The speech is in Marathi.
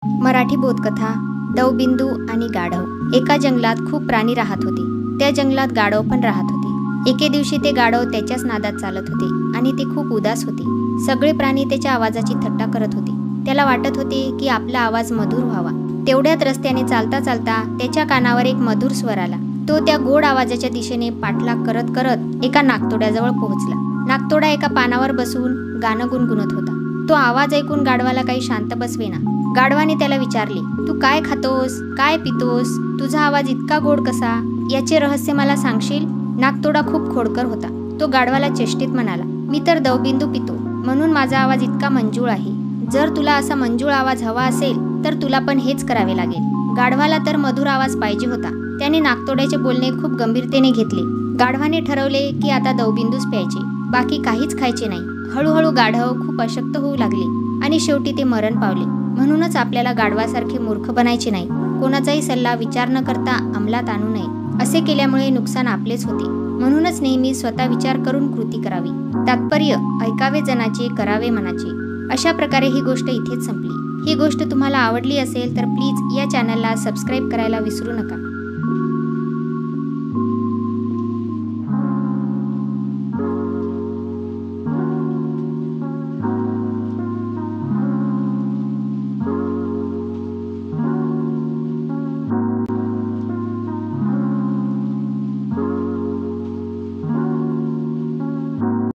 मराठी बोधकथा दवबिंदू आणि गाढव। एका जंगलात खूप प्राणी राहत होते। त्या जंगलात गाढव पण राहत होते। एके दिवशी ते गाढव त्याच्याच नादात चालत होते आणि ते खूप उदास होते। सगळे प्राणी त्याच्या आवाजाची थट्टा करत होते। त्याला वाटत होते की आपला आवाज मधुर व्हावा। तेवढ्यात रस्त्याने चालता चालता त्याच्या कानावर एक मधुर स्वर आला। तो त्या गोड आवाजाच्या दिशेने पाठलाग करत करत एका नागतोड्याजवळ पोहोचला। नागतोडा एका पानावर बसून गाणं गुणगुणत होता। तो आवाज ऐकून गाढवाला काही शांत बसवेना। गाढवाने त्याला विचारले, तू काय खातोस, काय पितोस, तुझा आवाज इतका गोड कसा, याचे रहस्य मला सांगशील? नागतोडा खूप खोडकर होता। तो गाढवाला चेष्टीत म्हणाला, मी तर दवबिंदू पितो म्हणून माझा आवाज इतका मंजूळ आहे। जर तुला असा मंजूळ आवाज हवा असेल तर तुला पण हेच करावे लागेल। गाढवाला तर मधुर आवाज पाहिजे होता। त्याने नागतोड्याचे बोलणे खूप गंभीरतेने घेतले। गाढवाने ठरवले की आता दवबिंदूच प्यायचे, बाकी काहीच खायचे नाही। हळूहळू गाढव खूप अशक्त होऊ लागले आणि शेवटी ते मरण पावले। म्हणूनच आपल्याला गाढवासारखे मूर्ख बनायचे नाही। कोणाचाही सल्ला विचार न करता अंमलात आणू नये। असे केल्यामुळे नुकसान आपलेच होते। म्हणूनच नेहमी स्वतः विचार करून कृती करावी। तात्पर्य, ऐकावे जनाचे, करावे मनाचे। अशा प्रकारे ही गोष्ट इथेच संपली। ही गोष्ट तुम्हाला आवडली असेल तर प्लीज या चॅनलला सबस्क्राईब करायला विसरू नका।